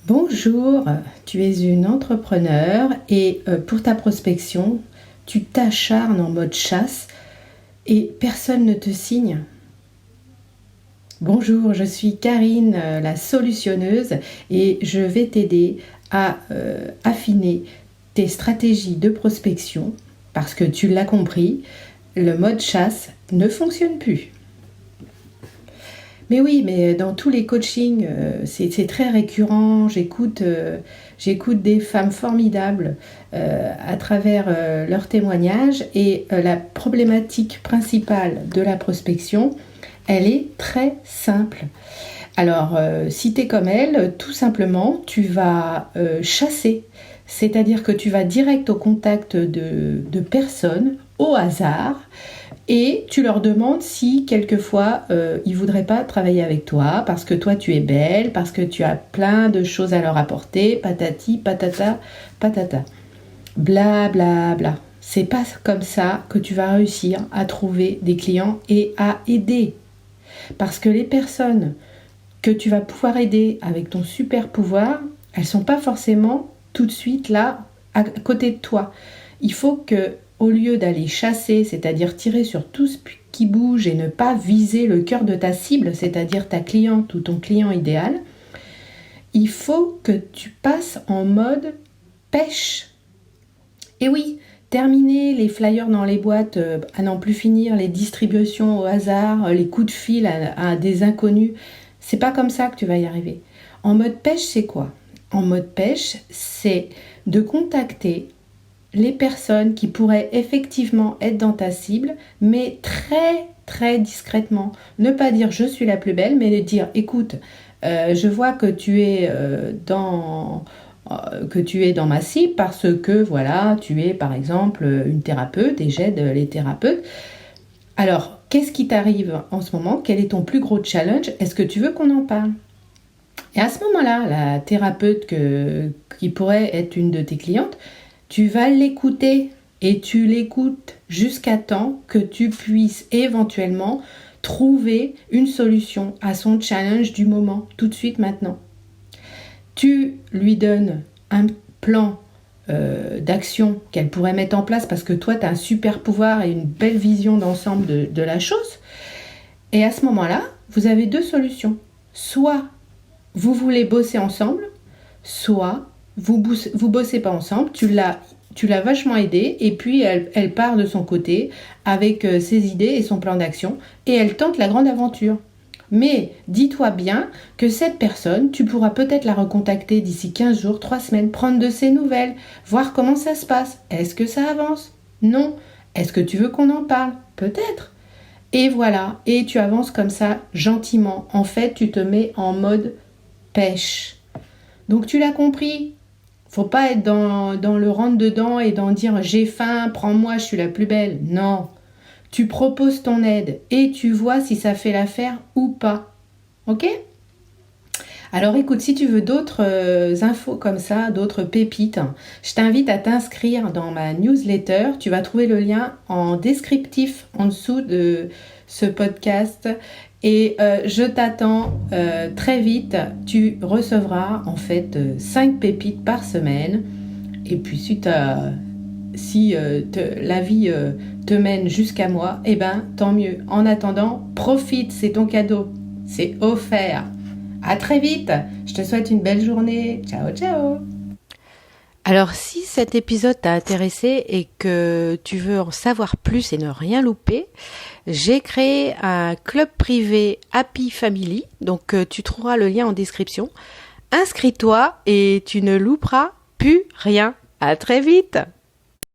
Bonjour, tu es une entrepreneur et pour ta prospection, tu t'acharnes en mode chasse et personne ne te signe. Bonjour, je suis Karine, la solutionneuse, et je vais t'aider à affiner tes stratégies de prospection parce que tu l'as compris, le mode chasse ne fonctionne plus. Mais oui, mais dans tous les coachings, c'est très récurrent. J'écoute des femmes formidables à travers leurs témoignages et la problématique principale de la prospection, elle est très simple. Alors, si tu es comme elle, tout simplement, tu vas chasser. C'est-à-dire que tu vas direct au contact de personnes au hasard et tu leur demandes si quelquefois ils ne voudraient pas travailler avec toi parce que toi tu es belle, parce que tu as plein de choses à leur apporter, patati, patata, patata. Bla bla bla. C'est pas comme ça que tu vas réussir à trouver des clients et à aider. Parce que les personnes que tu vas pouvoir aider avec ton super pouvoir, elles ne sont pas forcément tout de suite là à côté de toi. Il faut que, au lieu d'aller chasser, c'est-à-dire tirer sur tout ce qui bouge et ne pas viser le cœur de ta cible, c'est-à-dire ta cliente ou ton client idéal, il faut que tu passes en mode pêche. Et oui, terminer les flyers dans les boîtes à n'en plus finir, les distributions au hasard, les coups de fil à des inconnus, c'est pas comme ça que tu vas y arriver. En mode pêche, c'est quoi ? En mode pêche, c'est de contacter les personnes qui pourraient effectivement être dans ta cible, mais très très discrètement. Ne pas dire je suis la plus belle, mais de dire écoute, je vois que tu es dans ma cible parce que voilà, tu es par exemple une thérapeute et j'aide les thérapeutes. Alors, qu'est-ce qui t'arrive en ce moment ? Quel est ton plus gros challenge ? Est-ce que tu veux qu'on en parle ? Et à ce moment-là, la thérapeute qui pourrait être une de tes clientes, tu vas l'écouter et tu l'écoutes jusqu'à temps que tu puisses éventuellement trouver une solution à son challenge du moment, tout de suite maintenant. Tu lui donnes un plan d'action qu'elle pourrait mettre en place parce que toi, tu as un super pouvoir et une belle vision d'ensemble de la chose. Et à ce moment-là, vous avez deux solutions. Soit vous voulez bosser ensemble, soit vous bossez pas ensemble, tu l'as vachement aidée et puis elle part de son côté avec ses idées et son plan d'action et elle tente la grande aventure. Mais dis-toi bien que cette personne, tu pourras peut-être la recontacter d'ici 15 jours, 3 semaines, prendre de ses nouvelles, voir comment ça se passe. Est-ce que ça avance ? Non. Est-ce que tu veux qu'on en parle ? Peut-être. Et voilà, et tu avances comme ça gentiment. En fait, tu te mets en mode pêche. Donc tu l'as compris, faut pas être dans le rentre-dedans et d'en dire j'ai faim, prends-moi, je suis la plus belle. Non, tu proposes ton aide et tu vois si ça fait l'affaire ou pas. Ok ? Alors écoute, si tu veux d'autres infos comme ça, d'autres pépites, je t'invite à t'inscrire dans ma newsletter. Tu vas trouver le lien en descriptif en dessous de ce podcast. Et je t'attends très vite. Tu recevras en fait 5 pépites par semaine. Et puis si la vie te mène jusqu'à moi, eh ben tant mieux. En attendant, profite, c'est ton cadeau. C'est offert. À très vite. Je te souhaite une belle journée. Ciao, ciao. Alors, si cet épisode t'a intéressé et que tu veux en savoir plus et ne rien louper, j'ai créé un club privé Happy Family, donc tu trouveras le lien en description. Inscris-toi et tu ne louperas plus rien. À très vite.